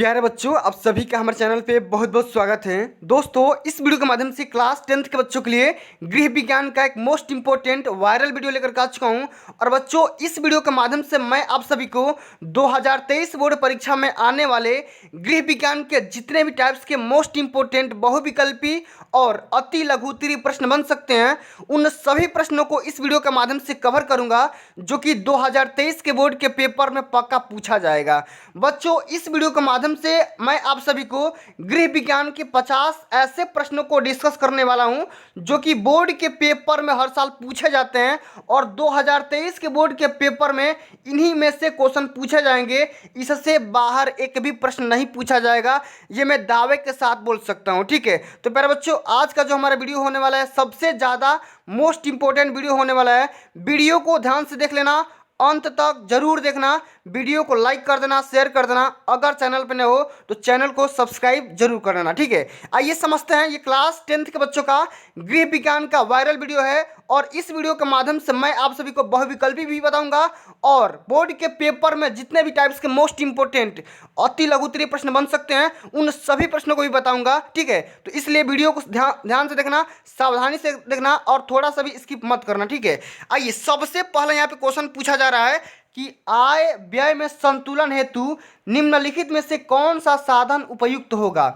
प्यारे बच्चों, आप सभी का हमारे चैनल पे बहुत बहुत स्वागत है। दोस्तों, इस वीडियो के माध्यम से क्लास 10th के बच्चों के लिए गृह विज्ञान का एक मोस्ट इंपॉर्टेंट वायरल वीडियो लेकर आ चुका हूं। और बच्चों, इस वीडियो के माध्यम से मैं आप सभी को 2023 बोर्ड परीक्षा में आने वाले गृह विज्ञान के जितने भी टाइप्स के मोस्ट इंपॉर्टेंट बहुविकल्पी और अति लघु उत्तरीय प्रश्न बन सकते हैं, उन सभी प्रश्नों को इस वीडियो के माध्यम से कवर करूंगा, जो कि 2023 के बोर्ड के पेपर में पक्का पूछा जाएगा। बच्चों, इस वीडियो के माध्यम से मैं आप सभी को गृह विज्ञान के 50 ऐसे प्रश्नों को डिस्कस करने वाला हूं, जो कि बोर्ड के पेपर में हर साल पूछे जाते हैं और 2023 के बोर्ड के पेपर में इन्हीं में से क्वेश्चन पूछे जाएंगे। इससे बाहर एक भी प्रश्न नहीं पूछा जाएगा, ये मैं दावे के साथ बोल सकता हूं। ठीक है, तो प्यारे बच्चों, आज का जो हमारा वीडियो होने वाला है, सबसे ज़्यादा मोस्ट इंपॉर्टेंट वीडियो होने वाला है। वीडियो को ध्यान से देख लेना, अंत तक जरूर देखना, वीडियो को लाइक कर देना, शेयर कर देना। अगर चैनल पे नए हो तो चैनल को सब्सक्राइब जरूर कर देना। ठीक है, आइए समझते हैं। ये क्लास 10th के बच्चों का गृह विज्ञान का वायरल वीडियो है और इस वीडियो के माध्यम से मैं आप सभी को बहुविकल्पी भी बताऊंगा और बोर्ड के पेपर में जितने भी टाइप्स के मोस्ट इंपॉर्टेंट अति लघु उत्तरीय प्रश्न बन सकते हैं, उन सभी प्रश्नों को भी बताऊंगा। ठीक है, तो इसलिए वीडियो को ध्यान से देखना, सावधानी से देखना और थोड़ा सा भी स्किप मत करना। ठीक है, आइए सबसे पहले यहाँ पे क्वेश्चन पूछा जा रहा है कि आय व्यय में संतुलन हेतु निम्नलिखित में से कौन सा साधन उपयुक्त होगा?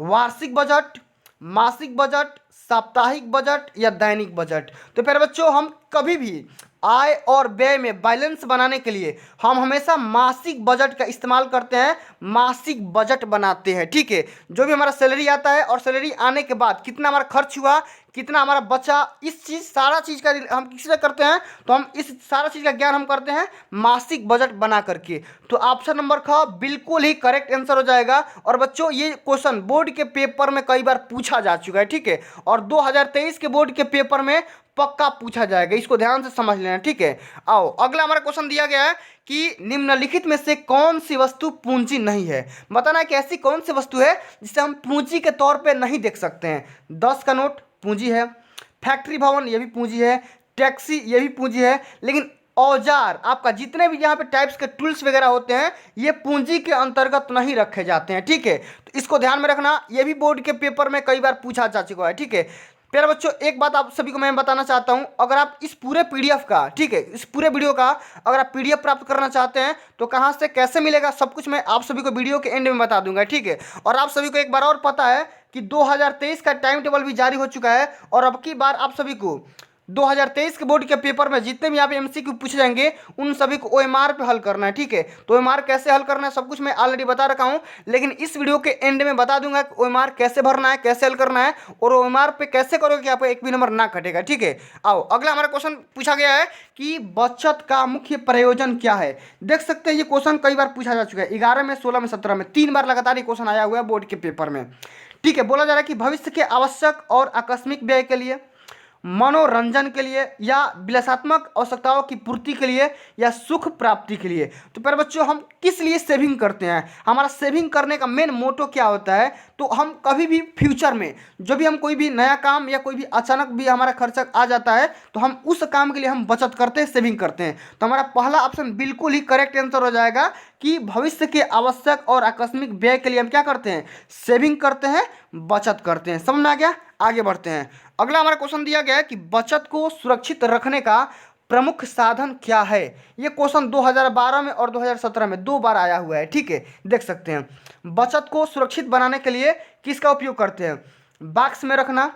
वार्षिक बजट, मासिक बजट, साप्ताहिक बजट या दैनिक बजट? तो प्यारे बच्चों, हम कभी भी आय और व्यय में बैलेंस बनाने के लिए हम हमेशा मासिक बजट का इस्तेमाल करते हैं, मासिक बजट बनाते हैं। ठीक है, जो भी हमारा सैलरी आता है और सैलरी आने के बाद कितना हमारा खर्च हुआ, कितना हमारा बचा, इस चीज़ सारा चीज़ का हम किससे करते हैं? तो हम इस सारा चीज़ का ज्ञान हम करते हैं मासिक बजट बना करके। तो ऑप्शन नंबर ख बिल्कुल ही करेक्ट आंसर हो जाएगा। और बच्चों, ये क्वेश्चन बोर्ड के पेपर में कई बार पूछा जा चुका है। ठीक है, और 2023 के बोर्ड के पेपर में पक्का पूछा जाएगा, इसको ध्यान से समझ लेना। ठीक है, आओ अगला हमारा क्वेश्चन दिया गया है कि निम्नलिखित में से कौन सी वस्तु पूंजी नहीं है? बताना है कि ऐसी कौन सी वस्तु है जिसे हम पूंजी के तौर पे नहीं देख सकते हैं। 10 का नोट पूंजी है, फैक्ट्री भवन ये भी पूंजी है, टैक्सी ये भी पूंजी है, लेकिन औजार आपका जितने भी यहाँ पे टाइप्स के टूल्स वगैरह होते हैं, ये पूंजी के अंतर्गत नहीं रखे जाते हैं। ठीक है, तो इसको ध्यान में रखना, ये भी बोर्ड के पेपर में कई बार पूछा जा चुका है। ठीक है प्यारे बच्चों, एक बात आप सभी को मैं बताना चाहता हूं, अगर आप इस पूरे पीडीएफ का, ठीक है, इस पूरे वीडियो का अगर आप पीडीएफ प्राप्त करना चाहते हैं तो कहां से कैसे मिलेगा, सब कुछ मैं आप सभी को वीडियो के एंड में बता दूंगा। ठीक है, और आप सभी को एक बार और पता है कि 2023 का टाइम टेबल भी जारी हो चुका है और अब की बार आप सभी को 2023 के बोर्ड के पेपर में जितने भी यहाँ पे एमसीक्यू पूछे जाएंगे, उन सभी को ओएमआर पे हल करना है। ठीक है, तो ओएमआर कैसे हल करना है सब कुछ मैं ऑलरेडी बता रखा हूँ, लेकिन इस वीडियो के एंड में बता दूंगा कि ओएमआर कैसे भरना है, कैसे हल करना है और ओएमआर पे कैसे करोगे कि आपको एक भी नंबर ना कटेगा। ठीक है, आओ अगला हमारा क्वेश्चन पूछा गया है कि बचत का मुख्य प्रयोजन क्या है? देख सकते हैं ये क्वेश्चन कई बार पूछा जा चुका है, 11 में, 16 में, 17 में, 3 बार लगातार ये क्वेश्चन आया हुआ है बोर्ड के पेपर में। ठीक है, बोला जा रहा है कि भविष्य के आवश्यक और आकस्मिक व्यय के लिए, मनोरंजन के लिए या विलासात्मक आवश्यकताओं की पूर्ति के लिए या सुख प्राप्ति के लिए। तो प्यारे बच्चों, हम किस लिए सेविंग करते हैं? हमारा सेविंग करने का मेन मोटो क्या होता है? तो हम कभी भी फ्यूचर में जो भी हम कोई भी नया काम या कोई भी अचानक भी हमारा खर्चा आ जाता है, तो हम उस काम के लिए हम बचत करते हैं, सेविंग करते हैं। तो हमारा पहला ऑप्शन बिल्कुल ही करेक्ट आंसर हो जाएगा कि भविष्य के आवश्यक और आकस्मिक व्यय के लिए हम क्या करते हैं? सेविंग करते हैं, बचत करते हैं। समझ में आ गया? आगे बढ़ते हैं। अगला हमारा क्वेश्चन दिया गया है कि बचत को सुरक्षित रखने का प्रमुख साधन क्या है? ये क्वेश्चन 2012 में और 2017 में 2 बार आया हुआ है। ठीक है, देख सकते हैं। बचत को सुरक्षित बनाने के लिए किसका उपयोग करते हैं? बॉक्स में रखना,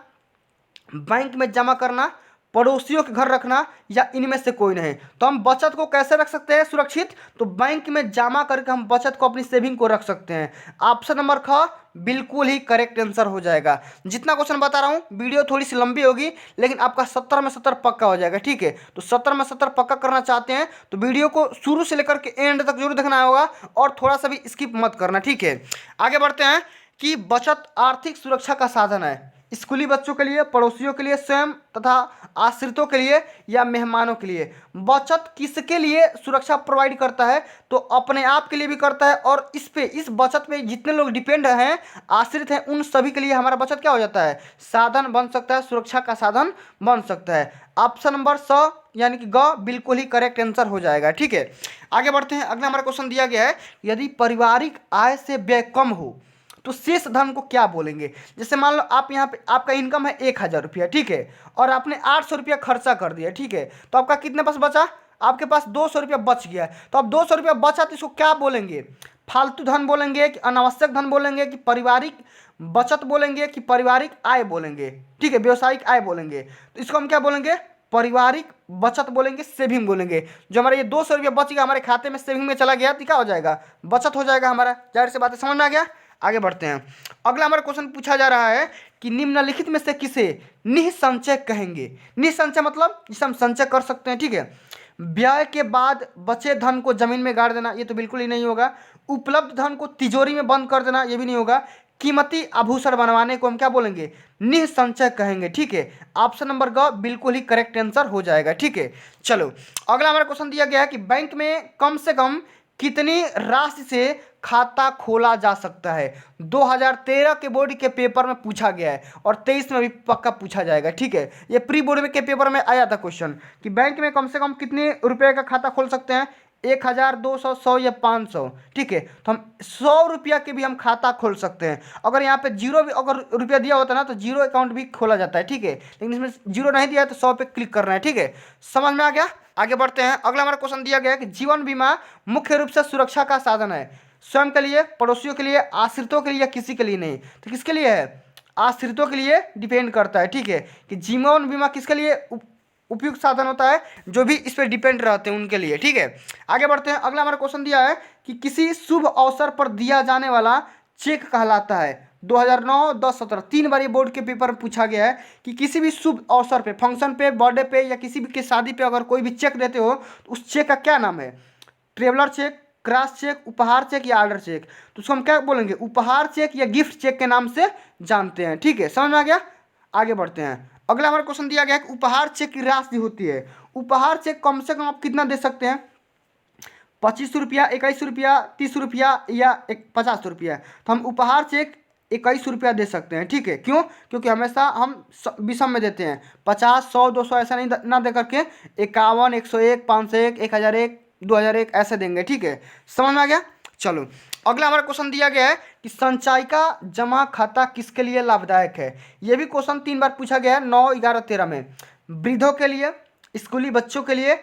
बैंक में जमा करना, पड़ोसियों के घर रखना या इनमें से कोई नहीं। तो हम बचत को कैसे रख सकते हैं सुरक्षित? तो बैंक में जमा करके हम बचत को, अपनी सेविंग को रख सकते हैं। ऑप्शन नंबर ख बिल्कुल ही करेक्ट आंसर हो जाएगा। जितना क्वेश्चन बता रहा हूँ, वीडियो थोड़ी सी लंबी होगी, लेकिन आपका 70 में 70 पक्का हो जाएगा। ठीक है, तो 70 में 70 पक्का करना चाहते हैं तो वीडियो को शुरू से लेकर के एंड तक जरूर देखना होगा और थोड़ा सा भी स्किप मत करना। ठीक है, आगे बढ़ते हैं कि बचत आर्थिक सुरक्षा का साधन है। स्कूली बच्चों के लिए, पड़ोसियों के लिए, स्वयं तथा आश्रितों के लिए या मेहमानों के लिए। बचत किसके लिए सुरक्षा प्रोवाइड करता है? तो अपने आप के लिए भी करता है, और इस बचत पे जितने लोग डिपेंड हैं, आश्रित हैं, उन सभी के लिए हमारा बचत क्या हो जाता है? साधन बन सकता है, सुरक्षा का साधन बन सकता है। ऑप्शन नंबर स यानी कि ग बिल्कुल ही करेक्ट आंसर हो जाएगा। ठीक है, आगे बढ़ते हैं। अगला हमारा क्वेश्चन दिया गया है, यदि पारिवारिक आय से व्यय कम हो तो शेष धन को क्या बोलेंगे? जैसे मान लो आप यहाँ पे आपका इनकम है 1,000 रुपया, ठीक है, और आपने 800 रुपया खर्चा कर दिया, ठीक है, तो आपका कितने पास बचा? आपके पास 200 रुपया बच गया है। तो अब 200 रुपया बचा तो इसको क्या बोलेंगे? फालतू धन बोलेंगे कि अनावश्यक धन बोलेंगे कि पारिवारिक बचत बोलेंगे कि पारिवारिक आय बोलेंगे? ठीक है, व्यवसायिक आय बोलेंगे। तो इसको हम क्या बोलेंगे? पारिवारिक बचत बोलेंगे, सेविंग बोलेंगे। जो हमारा ये 200 रुपया बच गया हमारे खाते में, सेविंग में चला गया, तो क्या हो जाएगा? बचत हो जाएगा हमारा। जाहिर सी बात है, समझ में आ गया? आगे बढ़ते हैं। अगला हमारा क्वेश्चन पूछा जा रहा है कि निम्नलिखित में से किसे निःसंचय कहेंगे? निःसंचय मतलब जिसे हम संचय कर सकते हैं, ठीक है। व्यय के बाद बचे धन को जमीन में गाड़ देना, ये तो बिल्कुल ही नहीं होगा। उपलब्ध धन को तिजोरी में बंद कर देना, ये भी नहीं होगा। कीमती आभूषण बनवाने को हम क्या बोलेंगे? निःसंचय कहेंगे। ठीक है, ऑप्शन नंबर ग बिल्कुल ही करेक्ट आंसर हो जाएगा। ठीक है, चलो अगला हमारा क्वेश्चन दिया गया है कि बैंक में कम से कम कितनी राशि से खाता खोला जा सकता है? 2013 के बोर्ड के पेपर में पूछा गया है और 23 में भी पक्का पूछा जाएगा। ठीक है, ये प्री बोर्ड में के पेपर में आया था क्वेश्चन कि बैंक में कम से कम कितने रुपए का खाता खोल सकते हैं? 1,000, 200, 100 या 500। ठीक है, तो हम 100 रुपया के भी हम खाता खोल सकते हैं। अगर यहाँ पे जीरो भी अगर रुपया दिया होता ना तो जीरो अकाउंट भी खोला जाता है। ठीक है, लेकिन इसमें जीरो नहीं दिया है तो 100 पे क्लिक करना है। ठीक है, समझ में आ गया? आगे बढ़ते हैं। अगला हमारा क्वेश्चन दिया गया है कि जीवन बीमा मुख्य रूप से सुरक्षा का साधन है, स्वयं के लिए, पड़ोसियों के लिए, आश्रितों के लिए या किसी के लिए नहीं? तो किसके लिए है? आश्रितों के लिए डिपेंड करता है। ठीक है, कि जीवन बीमा किसके लिए उपयुक्त साधन होता है? जो भी इस पर डिपेंड रहते हैं उनके लिए। ठीक है, आगे बढ़ते हैं। अगला हमारा क्वेश्चन दिया है कि किसी शुभ अवसर पर दिया जाने वाला चेक कहलाता है? 2009, 10, 17 3 बार ये बोर्ड के पेपर में पूछा गया है कि किसी भी शुभ अवसर पे, फंक्शन पे, बर्थडे पे या किसी भी के शादी पे अगर कोई भी चेक देते हो तो उस चेक का क्या नाम है? ट्रेवलर चेक, क्रॉस चेक, उपहार चेक या ऑर्डर चेक? तो उसको हम क्या बोलेंगे? उपहार चेक या गिफ्ट चेक के नाम से जानते हैं। ठीक है, समझ में आ गया? आगे बढ़ते हैं। अगला हमारा क्वेश्चन दिया गया है कि उपहार चेक की राशि होती है, उपहार चेक कम से कम आप कितना दे सकते हैं? 25 रुपया, 21 रुपया, 30 रुपया या 50 रुपया? तो हम उपहार चेक 21 रुपया दे सकते हैं। ठीक है, क्यों? क्योंकि हमेशा हम विषम में देते हैं, 50, 100, 200 ऐसा नहीं ना दे करके 51, 101, 501, 1001, 2001 ऐसे देंगे। ठीक है, समझ में आ गया? चलो अगला हमारा क्वेश्चन दिया गया है कि संचय का जमा खाता किसके लिए लाभदायक है? यह भी क्वेश्चन 3 बार पूछा गया है, 9, 11, 13 में। वृद्धों के लिए, स्कूली बच्चों के लिए,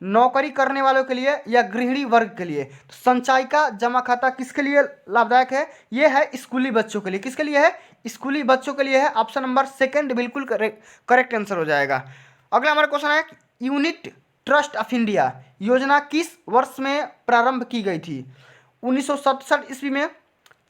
नौकरी करने वालों के लिए या गृहिणी वर्ग के लिए? तो संचय का जमा खाता किसके लिए लाभदायक है? यह है स्कूली बच्चों के लिए। किसके लिए है? स्कूली बच्चों के लिए है। ऑप्शन नंबर सेकंड बिल्कुल करेक्ट आंसर हो जाएगा। अगला हमारा क्वेश्चन है यूनिट ट्रस्ट ऑफ इंडिया योजना किस वर्ष में प्रारंभ की गई थी? 1967 ईस्वी में,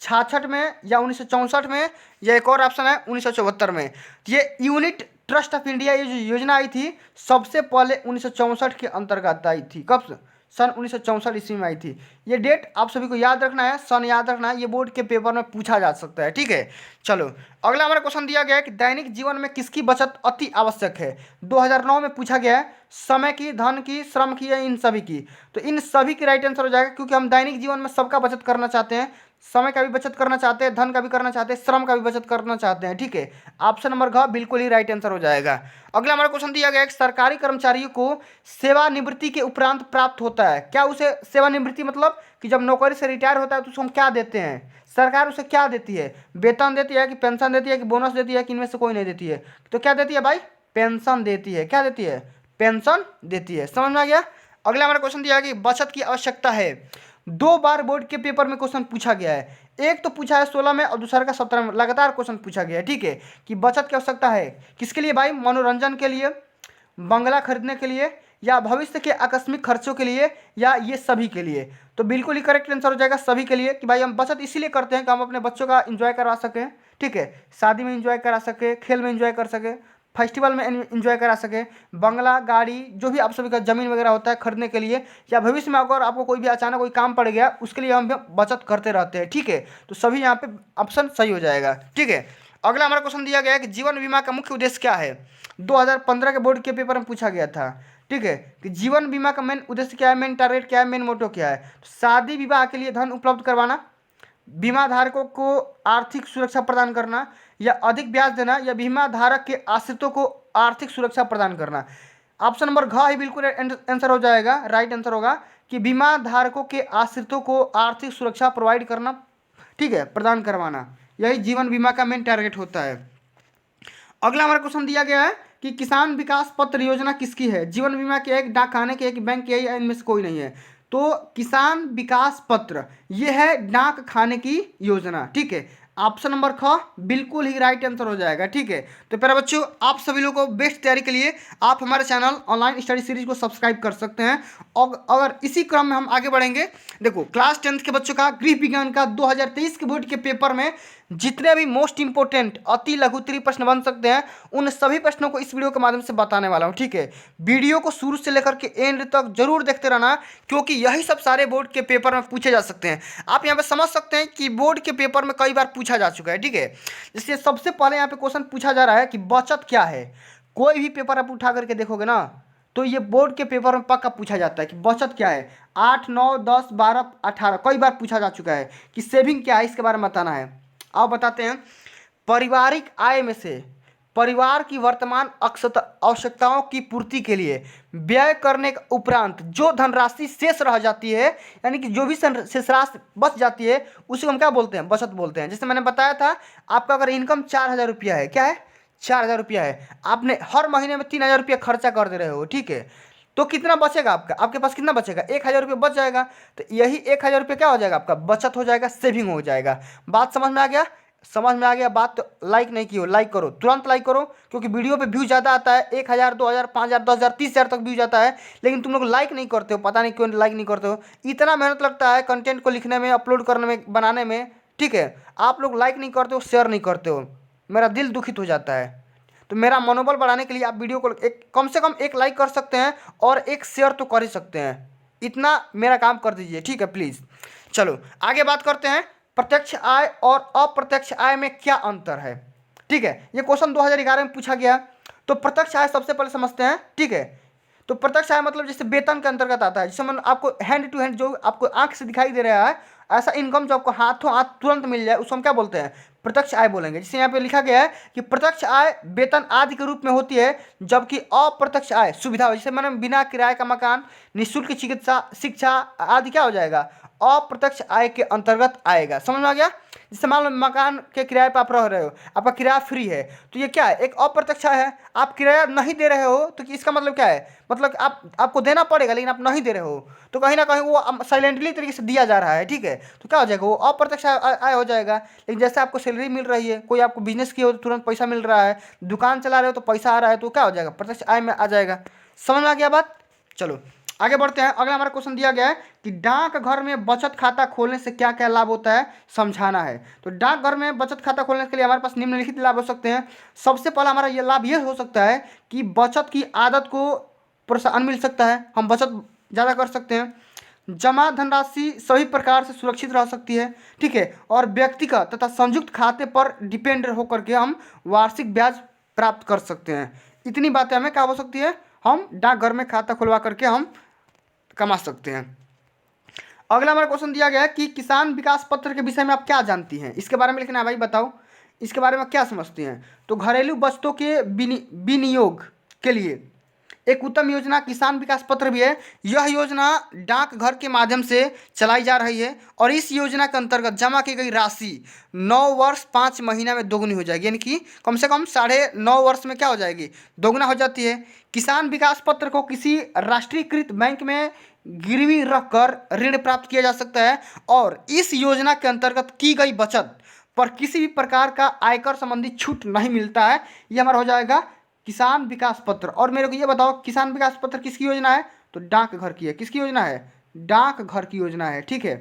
66 में या 1964 में, या एक और ऑप्शन है 1974 में? ये यूनिट ट्रस्ट ऑफ इंडिया ये जो योजना आई थी सबसे पहले 1964 के अंतर्गत आई थी। कब? सन 1964 ईस्वी में आई थी। ये डेट आप सभी को याद रखना है, सन याद रखना है, ये बोर्ड के पेपर में पूछा जा सकता है। ठीक है, चलो अगला हमारा क्वेश्चन दिया गया है कि दैनिक जीवन में किसकी बचत अति आवश्यक है? 2009 में पूछा गया है, समय की, धन की, श्रम की या इन सभी की? तो इन सभी की राइट आंसर हो जाएगा, क्योंकि हम दैनिक जीवन में सबका बचत करना चाहते हैं, समय का भी बचत करना चाहते हैं, धन का भी करना चाहते हैं, श्रम का भी बचत करना चाहते हैं। ठीक है, ऑप्शन नंबर घ बिल्कुल ही राइट आंसर हो जाएगा। अगला हमारा क्वेश्चन दिया गया है कि सरकारी कर्मचारियों को सेवानिवृत्ति के उपरांत प्राप्त होता है क्या? उसे सेवानिवृत्ति मतलब कि जब नौकरी से रिटायर होता है तो उसको हम क्या देते हैं? सरकार उसे क्या देती है? वेतन देती है कि पेंशन देती है कि बोनस देती है कि इनमें से कोई नहीं देती है? तो क्या देती है भाई? पेंशन देती है। क्या देती है? पेंशन देती है। समझ में आ गया? अगला हमारा क्वेश्चन दिया है कि बचत की आवश्यकता है। 2 बार बोर्ड के पेपर में क्वेश्चन पूछा गया है, एक तो पूछा है 16 में और दूसरा का 17 में, लगातार क्वेश्चन पूछा गया है। ठीक है, कि बचत की आवश्यकता है किसके लिए भाई? मनोरंजन के लिए, बंगला खरीदने के लिए, या भविष्य के आकस्मिक खर्चों के लिए, या ये सभी के लिए? तो बिल्कुल ही करेक्ट आंसर हो जाएगा सभी के लिए, कि भाई हम बचत इसीलिए करते हैं कि हम अपने बच्चों का एंजॉय करवा सकें। ठीक है, शादी में एंजॉय करा सके, खेल में एंजॉय कर सके, फेस्टिवल में एंजॉय करा सके, बंगला, गाड़ी, जो भी आप सभी का ज़मीन वगैरह होता है खरीदने के लिए, या भविष्य में अगर आपको कोई भी अचानक कोई काम पड़ गया उसके लिए हम बचत करते रहते हैं। ठीक है, तो सभी यहाँ पे ऑप्शन सही हो जाएगा। ठीक है, अगला हमारा क्वेश्चन दिया गया है कि जीवन बीमा का मुख्य उद्देश्य क्या है। 2015 के बोर्ड के पेपर में पूछा गया था। ठीक है, कि जीवन बीमा का मेन उद्देश्य क्या है, मेन टारगेट क्या है, मेन मोटो क्या है। तो शादी विवाह के लिए धन उपलब्ध करवाना, बीमा धारकों को आर्थिक सुरक्षा प्रदान करना, या अधिक ब्याज देना, या बीमा धारक के आश्रितों को आर्थिक सुरक्षा प्रदान करना। ऑप्शन नंबर घ ही बिल्कुल आंसर हो जाएगा, राइट आंसर होगा कि बीमा धारकों के आश्रितों को आर्थिक सुरक्षा प्रोवाइड करना, ठीक है, प्रदान करवाना, यही जीवन बीमा का मेन टारगेट होता है। अगला हमारा क्वेश्चन दिया गया है कि किसान विकास पत्र योजना किसकी है। जीवन बीमा की, एक डाक खाने की, एक बैंक की है, इनमें से कोई नहीं है। तो किसान विकास पत्र ये है डाक खाने की योजना। ठीक है, ऑप्शन नंबर ख बिल्कुल ही राइट आंसर हो जाएगा। ठीक है, तो प्यारे बच्चों, आप सभी लोगों को बेस्ट तैयारी के लिए आप हमारे चैनल ऑनलाइन स्टडी सीरीज को सब्सक्राइब कर सकते हैं। और अगर इसी क्रम में हम आगे बढ़ेंगे, देखो क्लास 10th के बच्चों का गृह विज्ञान का 2023 के बोर्ड के पेपर में जितने भी मोस्ट इंपोर्टेंट अति लघु उत्तरीय प्रश्न बन सकते हैं, उन सभी प्रश्नों को इस वीडियो के माध्यम से बताने वाला हूं। ठीक है, वीडियो को शुरू से लेकर के एंड तक जरूर देखते रहना, क्योंकि यही सब सारे बोर्ड के पेपर में पूछे जा सकते हैं। आप यहाँ पे समझ सकते हैं कि बोर्ड के पेपर में कई बार पूछा जा चुका है। ठीक है, इसलिए सबसे पहले यहाँ पे क्वेश्चन पूछा जा रहा है कि बचत क्या है। कोई भी पेपर आप उठा करके देखोगे ना, तो ये बोर्ड के पेपर में पक्का पूछा जाता है कि बचत क्या है। 8, 9, 10, 12, 18 कई बार पूछा जा चुका है कि सेविंग क्या है, इसके बारे में बताना है। आप बताते हैं, पारिवारिक आय में से परिवार की वर्तमान आवश्यकताओं की पूर्ति के लिए व्यय करने के उपरांत जो धनराशि शेष रह जाती है, यानी कि जो भी शेष राशि बच जाती है, उसे हम क्या बोलते हैं, बचत बोलते हैं। जैसे मैंने बताया था, आपका अगर इनकम 4,000 रुपया है, क्या है, 4,000 रुपया है, आपने हर महीने में 3,000 रुपया खर्चा कर दे रहे हो। ठीक है, तो कितना बचेगा आपका, आपके पास कितना बचेगा, 1,000 रुपये बच जाएगा। तो यही 1,000 रुपये क्या हो जाएगा, आपका बचत हो जाएगा, सेविंग हो जाएगा। बात समझ में आ गया, समझ में आ गया बात। तो लाइक नहीं की हो, लाइक करो, तुरंत लाइक करो, क्योंकि वीडियो पे व्यू ज़्यादा आता है। 1,000, 2,000, 5,000, 10,000, 30,000 तक व्यू जाता है, लेकिन तुम लोग लाइक नहीं करते हो, पता नहीं क्यों लाइक नहीं करते हो। इतना मेहनत लगता है कंटेंट को लिखने में, अपलोड करने में, बनाने में। ठीक है, आप लोग लाइक नहीं करते हो, शेयर नहीं करते हो, मेरा दिल दुखित हो जाता है। तो मेरा मनोबल बढ़ाने के लिए आप वीडियो को एक कम से कम एक लाइक कर सकते हैं और एक शेयर तो कर ही सकते हैं। इतना मेरा काम कर दीजिए, ठीक है प्लीज़। चलो आगे बात करते हैं, प्रत्यक्ष आय और अप्रत्यक्ष आय में क्या अंतर है। ठीक है, ये क्वेश्चन 2011 में पूछा गया। तो प्रत्यक्ष आय सबसे पहले समझते हैं। ठीक है, तो प्रत्यक्ष आय मतलब जैसे वेतन के अंतर्गत आता है, जिसमें मतलब आपको हैंड टू हैंड, जो आपको आंख से दिखाई दे रहा है, ऐसा इनकम जो आपको हाथों हाथ तुरंत मिल जाए, उसको हम क्या बोलते हैं, प्रत्यक्ष आय बोलेंगे। जैसे यहाँ पे लिखा गया है कि प्रत्यक्ष आय वेतन आदि के रूप में होती है, जबकि अप्रत्यक्ष आय सुविधा हो, जैसे मैंने बिना किराए का मकान, निःशुल्क चिकित्सा, शिक्षा आदि क्या हो जाएगा, अप्रत्यक्ष आय के अंतर्गत आएगा। समझ में आ गया। जैसे मान लो मकान के किराए पर आप रह रहे हो, आपका किराया फ्री है, तो ये क्या है, एक अप्रत्यक्ष आय है। आप किराया नहीं दे रहे हो, तो इसका मतलब क्या है, मतलब आपको देना पड़ेगा, लेकिन आप नहीं दे रहे हो, तो कहीं ना कहीं वो साइलेंटली तरीके से दिया जा रहा है। ठीक है, तो क्या हो जाएगा, वो अप्रत्यक्ष आय हो जाएगा। लेकिन जैसे आपको सैलरी मिल रही है, कोई आपको बिजनेस किया हो तो तुरंत पैसा मिल रहा है, दुकान चला रहे हो तो पैसा आ रहा है, तो क्या हो जाएगा, प्रत्यक्ष आय में आ जाएगा। समझ में आ गया बात। चलो आगे बढ़ते हैं। अगला हमारा क्वेश्चन दिया गया है कि डाकघर में बचत खाता खोलने से क्या क्या लाभ होता है, समझाना है। तो डाकघर में बचत खाता खोलने के लिए हमारे पास निम्नलिखित लाभ हो सकते हैं। सबसे पहला हमारा ये लाभ ये हो सकता है कि बचत की आदत को प्रोत्साहन मिल सकता है, हम बचत ज़्यादा कर सकते हैं। जमा धनराशि सभी प्रकार से सुरक्षित रह सकती है। ठीक है, और व्यक्तिगत तथा संयुक्त खाते पर डिपेंड होकर के हम वार्षिक ब्याज प्राप्त कर सकते हैं। इतनी बातें हमें क्या हो सकती है, हम डाकघर में खाता खुलवा करके हम कमा सकते हैं। अगला हमारा क्वेश्चन दिया गया है कि किसान विकास पत्र के विषय में आप क्या जानती हैं, इसके बारे में लिखना है भाई, बताओ इसके बारे में क्या समझती हैं। तो घरेलू बचतों के विनियोग के लिए एक उत्तम योजना किसान विकास पत्र भी है। यह योजना डाकघर के माध्यम से चलाई जा रही है, और इस योजना के अंतर्गत जमा की गई राशि 9 वर्ष 5 महीना में दोगुनी हो जाएगी, यानी कि कम से कम 9.5 वर्ष में क्या हो जाएगी, दोगुना हो जाती है। किसान विकास पत्र को किसी राष्ट्रीयकृत बैंक में गिरवी रखकर ऋण प्राप्त किया जा सकता है, और इस योजना के अंतर्गत की गई बचत पर किसी भी प्रकार का आयकर संबंधी छूट नहीं मिलता है। ये हमारा हो जाएगा किसान विकास पत्र। और मेरे को ये बताओ, किसान विकास पत्र किसकी योजना है, तो डाकघर की है। किसकी योजना है, डाकघर की योजना है। ठीक है,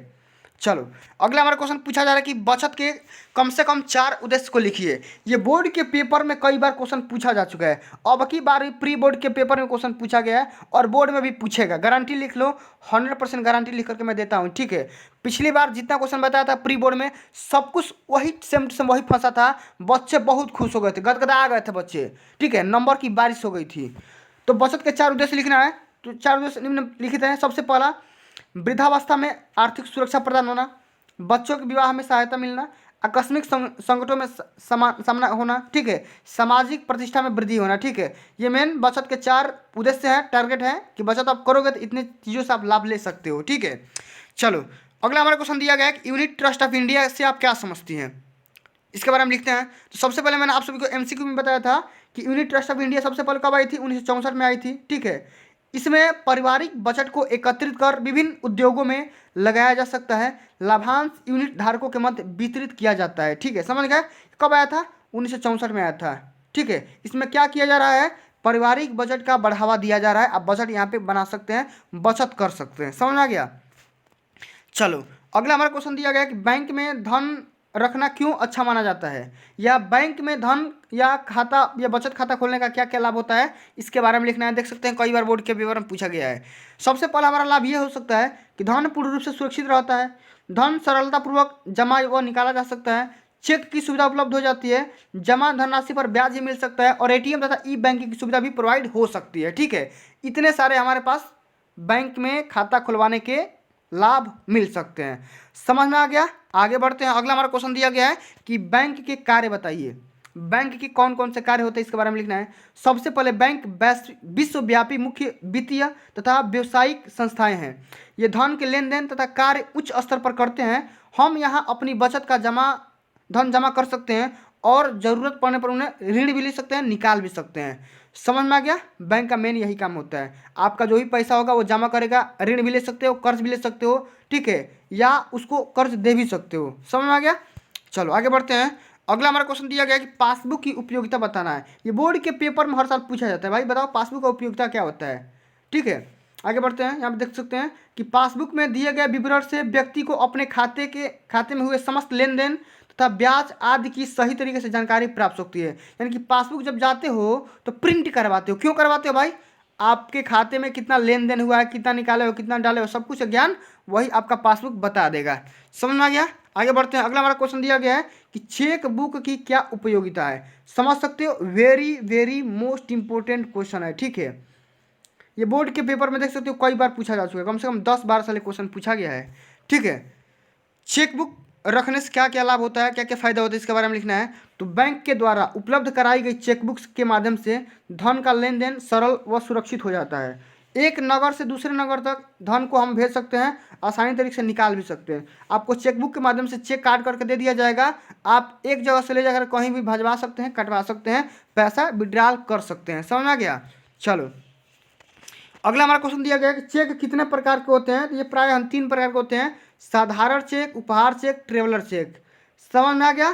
चलो, अगला हमारा क्वेश्चन पूछा जा रहा है कि बचत के कम से कम 4 उद्देश्य को लिखिए। ये बोर्ड के पेपर में कई बार क्वेश्चन पूछा जा चुका है, अब की बार भी प्री बोर्ड के पेपर में क्वेश्चन पूछा गया है और बोर्ड में भी पूछेगा। गारंटी लिख लो, 100% गारंटी लिख करके मैं देता हूँ, ठीक है। पिछली बार जितना क्वेश्चन बताया था प्री बोर्ड में, सब कुछ वही सेम टू सेम वही फंसा था। बच्चे बहुत खुश हो गए थे, गदगदा गए थे बच्चे, ठीक है। नंबर की बारिश हो गई थी। तो बचत के 4 उद्देश्य लिखना है। तो 4 उद्देश्य निम्नलिखित हैं। सबसे पहला, वृद्धावस्था में आर्थिक सुरक्षा प्रदान होना, बच्चों के विवाह में सहायता मिलना, आकस्मिक संकटों में सामना होना, ठीक है, सामाजिक प्रतिष्ठा में वृद्धि होना, ठीक है। ये मेन बचत के 4 उद्देश्य हैं, टारगेट है कि बचत आप करोगे तो इतने चीज़ों से आप लाभ ले सकते हो, ठीक है। चलो, अगला हमारा क्वेश्चन दिया गया है कि यूनिट ट्रस्ट ऑफ इंडिया से आप क्या समझती हैं, इसके बारे में लिखते हैं। तो सबसे पहले मैंने आप सभी को एमसीक्यू में बताया था कि यूनिट ट्रस्ट ऑफ इंडिया सबसे पहले कब आई थी, 1964 में आई थी, ठीक है। इसमें पारिवारिक बजट को एकत्रित कर विभिन्न उद्योगों में लगाया जा सकता है, लाभांश यूनिट धारकों के मध्य वितरित किया जाता है, ठीक है। समझ गए, कब आया था, 1964 में आया था, ठीक है। इसमें क्या किया जा रहा है, पारिवारिक बजट का बढ़ावा दिया जा रहा है। आप बजट यहाँ पे बना सकते हैं, बचत कर सकते हैं। समझ में आ गया। चलो, अगला हमारा क्वेश्चन दिया गया कि बैंक में धन रखना क्यों अच्छा माना जाता है, या बैंक में धन या खाता या बचत खाता खोलने का क्या क्या लाभ होता है, इसके बारे में लिखना है। देख सकते हैं कई बार बोर्ड के पेपर में पूछा गया है। सबसे पहला हमारा लाभ ये हो सकता है कि धन पूर्ण रूप से सुरक्षित रहता है, धन सरलतापूर्वक जमा व निकाला जा सकता है, चेक की सुविधा उपलब्ध हो जाती है, जमा धनराशि पर ब्याज भी मिल सकता है और एटीएम तथा ई बैंकिंग की सुविधा भी प्रोवाइड हो सकती है, ठीक है। इतने सारे हमारे पास बैंक में खाता खुलवाने के लाभ मिल सकते हैं। समझ में आ गया। आगे बढ़ते हैं। अगला हमारा क्वेश्चन दिया गया है कि बैंक के कार्य बताइए। बैंक के कौन कौन से कार्य होते हैं, इसके बारे में लिखना है। सबसे पहले बैंक विश्वव्यापी मुख्य वित्तीय तथा व्यवसायिक संस्थाएं हैं। ये धन के लेन देन तथा कार्य उच्च स्तर पर करते हैं। हम यहाँ अपनी बचत का धन जमा कर सकते हैं और ज़रूरत पड़ने पर उन्हें ऋण भी ले सकते हैं, निकाल भी सकते हैं। समझ में आ गया। बैंक का मेन यही काम होता है। आपका जो भी पैसा होगा वो जमा करेगा, ऋण भी ले सकते हो, कर्ज भी ले सकते हो, ठीक है, या उसको कर्ज दे भी सकते हो। समझ में आ गया। चलो आगे बढ़ते हैं। अगला हमारा क्वेश्चन दिया गया है कि पासबुक की उपयोगिता बताना है। ये बोर्ड के पेपर में हर साल पूछा जाता है। भाई बताओ पासबुक का उपयोगिता क्या होता है, ठीक है। आगे बढ़ते हैं। यहाँ पे देख सकते हैं कि पासबुक में दिए गए विवरण से व्यक्ति को अपने खाते में हुए समस्त लेन देन तथा ब्याज आदि की सही तरीके से जानकारी प्राप्त होती है। यानी कि पासबुक जब जाते हो तो प्रिंट करवाते हो। क्यों करवाते हो भाई, आपके खाते में कितना लेन देन हुआ है, कितना निकाले हो, कितना डाले हो, सब कुछ ज्ञान वही आपका पासबुक बता देगा। समझ में आ गया। आगे बढ़ते हैं। अगला हमारा क्वेश्चन दिया गया है कि चेक बुक की क्या उपयोगिता है। समझ सकते हो, very very most important question है, ठीक है। ये बोर्ड के पेपर में देख सकते हो कई बार पूछा जा चुका है, कम से कम 10-12 साल क्वेश्चन पूछा गया है, ठीक है। चेकबुक रखने से क्या क्या लाभ होता है, क्या क्या फायदा होता है, इसके बारे में लिखना है। तो बैंक के द्वारा उपलब्ध कराई गई चेकबुक्स के माध्यम से धन का लेन देन सरल व सुरक्षित हो जाता है। एक नगर से दूसरे नगर तक धन को हम भेज सकते हैं, आसानी तरीके से निकाल भी सकते हैं। आपको चेकबुक के माध्यम से चेक काट करके दे दिया जाएगा। आप एक जगह से ले जाकर कहीं भी भजवा सकते हैं, कटवा सकते हैं, पैसा विड्रॉल कर सकते हैं। समझ में आ गया। चलो अगला हमारा क्वेश्चन दिया गया है कि चेक कितने प्रकार के होते हैं। तो ये प्राय हम 3 प्रकार के होते हैं, साधारण चेक, उपहार चेक, ट्रेवलर चेक। समझ में आ गया।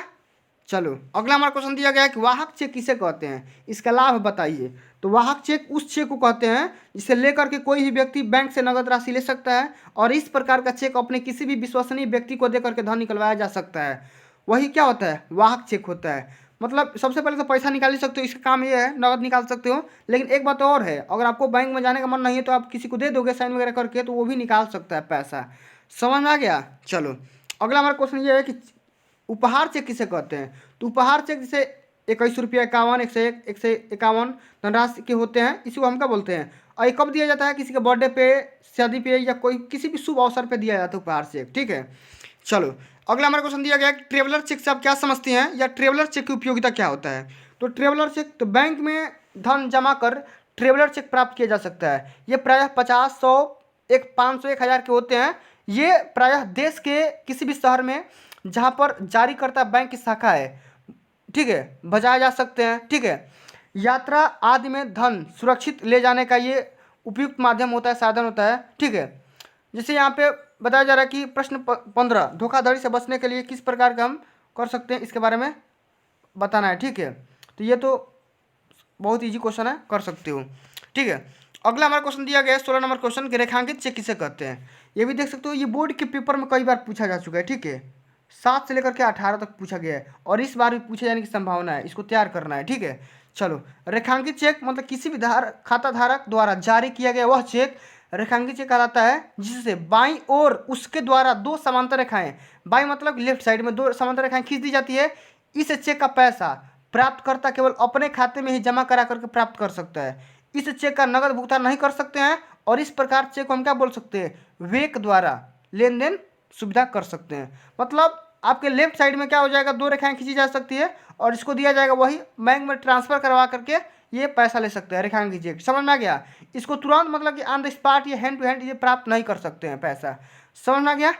चलो अगला हमारा क्वेश्चन दिया गया है कि वाहक चेक किसे कहते हैं, इसका लाभ बताइए। तो वाहक चेक उस चेक को कहते हैं जिसे लेकर के कोई भी व्यक्ति बैंक से नगद राशि ले सकता है और इस प्रकार का चेक अपने किसी भी विश्वसनीय व्यक्ति को देकर के धन निकलवाया जा सकता है। वही क्या होता है, वाहक चेक होता है। मतलब सबसे पहले तो पैसा निकाल ही सकते हो, इसका काम ये है, नगद निकाल सकते हो। लेकिन एक बात और है, अगर आपको बैंक में जाने का मन नहीं है तो आप किसी को दे दोगे साइन वगैरह करके, तो वो भी निकाल सकता है पैसा। समझ में आ गया। चलो अगला हमारा क्वेश्चन ये है कि उपहार चेक किसे कहते हैं। तो उपहार चेक जैसे 21 रुपया 51, 101, 151 धनराशि के होते हैं, इसी को हम क्या बोलते हैं। और ये कब दिया जाता है, किसी के बर्थडे पे, शादी पे, या कोई किसी भी शुभ अवसर पे दिया जाता है उपहार चेक, ठीक है। चलो अगला हमारा क्वेश्चन दिया गया कि ट्रेवलर चेक से आप क्या समझते हैं, या ट्रेवलर चेक की उपयोगिता क्या होता है। तो ट्रेवलर चेक, तो बैंक में धन जमा कर ट्रेवलर चेक प्राप्त किया जा सकता है। ये प्रायः 50, 100, 500, 1000 के होते हैं। ये प्रायः देश के किसी भी शहर में जहाँ पर जारीकर्ता बैंक की शाखा है, ठीक है, बजाए जा सकते हैं, ठीक है। यात्रा आदि में धन सुरक्षित ले जाने का ये उपयुक्त माध्यम होता है, साधन होता है, ठीक है। जैसे यहाँ पे बताया जा रहा है कि प्रश्न 15, धोखाधड़ी से बचने के लिए किस प्रकार का हम कर सकते हैं, इसके बारे में बताना है, ठीक है। तो ये तो बहुत इजी क्वेश्चन है, कर सकते हो, ठीक है। अगला हमारा क्वेश्चन दिया गया है 16 नंबर क्वेश्चन के रेखांकित चेक किसे कहते हैं। ये भी देख सकते हो, ये बोर्ड के पेपर में कई बार पूछा जा चुका है, ठीक है। 7 से लेकर के 18 तक पूछा गया है और इस बार भी पूछे जाने की संभावना है, इसको तैयार करना है, ठीक है। चलो, रेखांकित चेक मतलब किसी भी खाता धारक द्वारा जारी किया गया वह चेक रेखांकित चेक कहलाता है, जिससे बाईं ओर उसके द्वारा दो समांतर रेखाएं, बाईं मतलब लेफ्ट साइड में दो समांतर रेखाएं खींच दी जाती है। इस चेक का पैसा प्राप्तकर्ता केवल अपने खाते में ही जमा करा करके प्राप्त कर सकता है। इस चेक का नगद भुगतान नहीं कर सकते हैं और इस प्रकार चेक को हम क्या बोल सकते हैं, वेक द्वारा लेन देन सुविधा कर सकते हैं। मतलब आपके लेफ्ट साइड में क्या हो जाएगा, दो रेखाएं खींची जा सकती है और इसको दिया जाएगा, वही बैंक में ट्रांसफर करवा करके ये पैसा ले सकते हैं रेखांकित चेक। समझ में आ गया। इसको तुरंत मतलब कि ऑन द स्पॉट या हैंड टू हैंड ये प्राप्त नहीं कर सकते हैं पैसा। समझ में आ गया।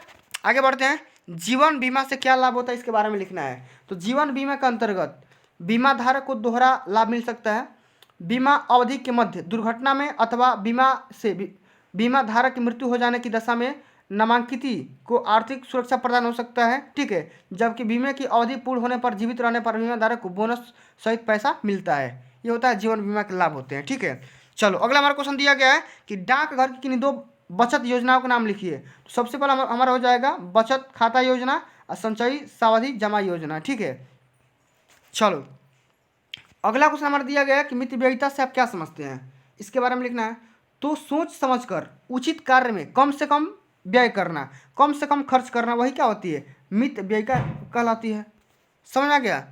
आगे बढ़ते हैं। जीवन बीमा से क्या लाभ होता है इसके बारे में लिखना है। तो जीवन बीमा के अंतर्गत बीमा धारक को दोहरा लाभ मिल सकता है। बीमा अवधि के मध्य दुर्घटना में अथवा बीमा धारक की मृत्यु हो जाने की दशा में नामांकिती को आर्थिक सुरक्षा प्रदान हो सकता है, ठीक है। जबकि बीमे की अवधि पूर्ण होने पर जीवित रहने पर बीमा धारक को बोनस सहित पैसा मिलता है। ये होता है जीवन बीमा के लाभ होते हैं, ठीक है। चलो, अगला हमारा क्वेश्चन दिया गया है कि डाकघर की किन्हीं दो बचत योजनाओं के नाम लिखिए। तो सबसे पहला हमारा हो जाएगा बचत खाता योजना और संचयी सावधि जमा योजना, ठीक है। चलो, अगला क्वेश्चन हमारा दिया गया है कि मितव्ययिता से आप क्या समझते हैं, इसके बारे में लिखना है। तो सोच समझकर उचित कार्य में कम से कम व्यय करना, कम से कम खर्च करना, वही क्या होती है, मितव्ययिता कहलाती है। समझ में आ गया।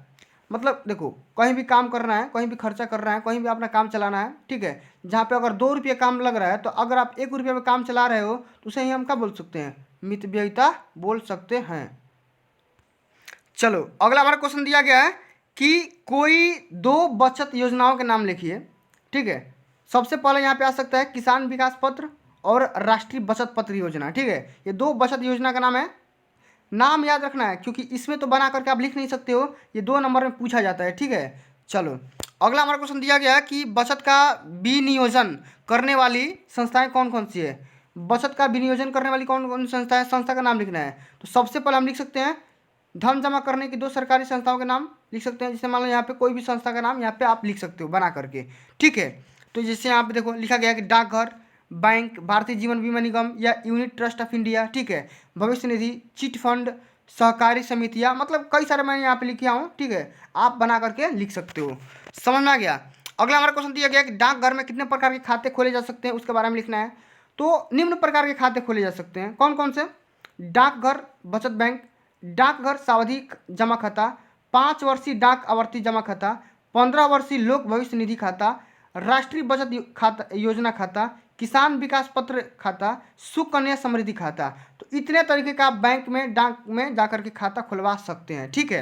मतलब देखो, कहीं भी काम करना है, कहीं भी खर्चा करना है, कहीं भी अपना काम चलाना है, ठीक है। जहाँ पे अगर 2 रुपये काम लग रहा है, तो अगर आप 1 रुपये में काम चला रहे हो तो उसे ही हम क्या बोल सकते हैं, मितव्ययिता बोल सकते हैं। चलो, अगला हमारा क्वेश्चन दिया गया है कि कोई दो बचत योजनाओं के नाम लिखिए, ठीक है। सबसे पहले यहाँ पे आ सकता है किसान विकास पत्र और राष्ट्रीय बचत पत्र योजना, ठीक है। ये दो बचत योजना का नाम है। नाम याद रखना है क्योंकि इसमें तो बना करके आप लिख नहीं सकते हो, ये 2 नंबर में पूछा जाता है, ठीक है। चलो, अगला हमारा क्वेश्चन दिया गया है कि बचत का विनियोजन करने वाली संस्थाएं कौन कौन सी है। बचत का विनियोजन करने वाली कौन कौन सी संस्था है, संस्था का नाम लिखना है। तो सबसे पहले हम लिख सकते हैं धन जमा करने की 2 सरकारी संस्थाओं के नाम लिख सकते हैं। जैसे मान लो यहाँ पे कोई भी संस्था का नाम यहाँ पे आप लिख सकते हो बना करके, ठीक है। तो जैसे यहाँ पे देखो लिखा गया है कि डाकघर, बैंक, भारतीय जीवन बीमा निगम या यूनिट ट्रस्ट ऑफ इंडिया, ठीक है। भविष्य निधि, चिट फंड, सहकारी समितियाँ, मतलब कई सारे मैंने यहाँ पे लिखे हूँ, ठीक है। आप बना करके लिख सकते हो। समझ में आ गया। अगला हमारा क्वेश्चन दिया गया कि डाकघर में कितने प्रकार के खाते खोले जा सकते हैं, उसके बारे में लिखना है। तो निम्न प्रकार के खाते खोले जा सकते हैं। कौन कौन से, डाकघर बचत बैंक, डाकघर सावधि जमा खाता, 5 वर्षीय डाक आवर्ती जमा खाता, 15 वर्षीय लोक भविष्य निधि खाता, राष्ट्रीय बचत खाता योजना खाता, किसान विकास पत्र खाता, सुकन्या समृद्धि खाता। तो इतने तरीके का आप बैंक में डाक में जाकर के खाता खुलवा सकते हैं, ठीक है।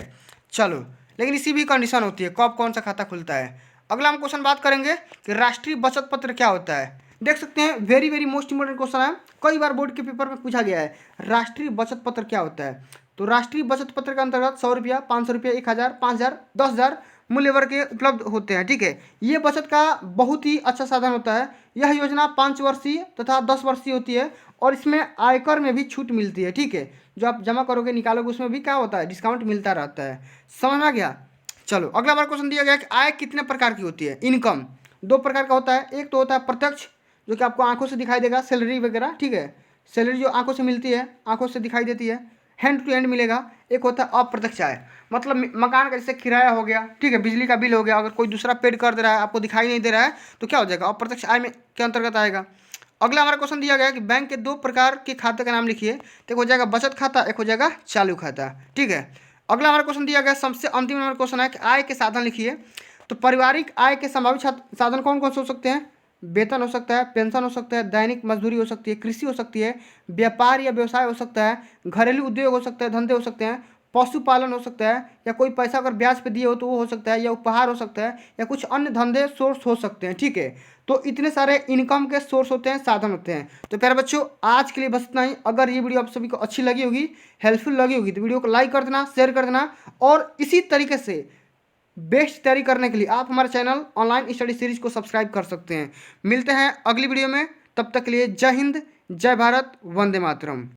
चलो, लेकिन इसी भी कंडीशन होती है कब कौन सा खाता खुलता है। अगला हम क्वेश्चन बात करेंगे कि राष्ट्रीय बचत पत्र क्या होता है। देख सकते हैं, very very most important question है, कई बार बोर्ड के पेपर में पूछा गया है, राष्ट्रीय बचत पत्र क्या होता है। तो राष्ट्रीय बचत पत्र के अंतर्गत 100 रुपया, 500 रुपया, 1000, 5000, 10,000 मूल्य वर्ग के उपलब्ध होते हैं, ठीक है। ये बचत का बहुत ही अच्छा साधन होता है। यह योजना 5 वर्षीय तथा 10 वर्षीय होती है और इसमें आयकर में भी छूट मिलती है, ठीक है। जो आप जमा करोगे निकालोगे उसमें भी क्या होता है, डिस्काउंट मिलता रहता है। समझ में आ गया। चलो, अगला हमारा क्वेश्चन दिया गया कि आय कितने प्रकार की होती है। इनकम 2 प्रकार का होता है। एक तो होता है प्रत्यक्ष, जो कि आपको आंखों से दिखाई देगा, सैलरी वगैरह, ठीक है। सैलरी जो आंखों से मिलती है, आंखों से दिखाई देती है, हैंड टू हैंड मिलेगा। एक होता है अप्रत्यक्ष आय, मतलब मकान का जैसे किराया हो गया, ठीक है, बिजली का बिल हो गया, अगर कोई दूसरा पेड कर दे रहा है, आपको दिखाई नहीं दे रहा है, तो क्या हो जाएगा, अप्रत्यक्ष आय में के अंतर्गत आएगा। अगला हमारा क्वेश्चन दिया गया है कि बैंक के 2 प्रकार के खाते का नाम लिखिए। तो एक हो जाएगा बचत खाता, एक हो जाएगा चालू खाता, ठीक है। अगला हमारा क्वेश्चन दिया गया, सबसे अंतिम नंबर क्वेश्चन है कि आय के साधन लिखिए। तो पारिवारिक आय के संभावित साधन कौन कौन से हो सकते हैं। वेतन हो सकता है, पेंशन हो सकता है, दैनिक मजदूरी हो सकती है, कृषि हो सकती है, व्यापार या व्यवसाय हो सकता है, घरेलू उद्योग हो सकता है, धंधे हो सकते हैं, पशुपालन हो सकता है, या कोई पैसा अगर ब्याज पे दिए हो तो वो हो सकता है, या उपहार हो सकता है, या कुछ अन्य धंधे सोर्स हो सकते हैं, ठीक है। तो इतने सारे इनकम के सोर्स होते हैं, साधन होते हैं। तो प्यारे बच्चों, आज के लिए बस इतना ही। अगर ये वीडियो आप सभी को अच्छी लगी होगी, हेल्पफुल लगी होगी, तो वीडियो को लाइक कर देना, शेयर कर देना। और इसी तरीके से बेस्ट तैयारी करने के लिए आप हमारे चैनल ऑनलाइन स्टडी सीरीज को सब्सक्राइब कर सकते हैं। मिलते हैं अगली वीडियो में, तब तक के लिए जय हिंद, जय भारत, वंदे मातरम।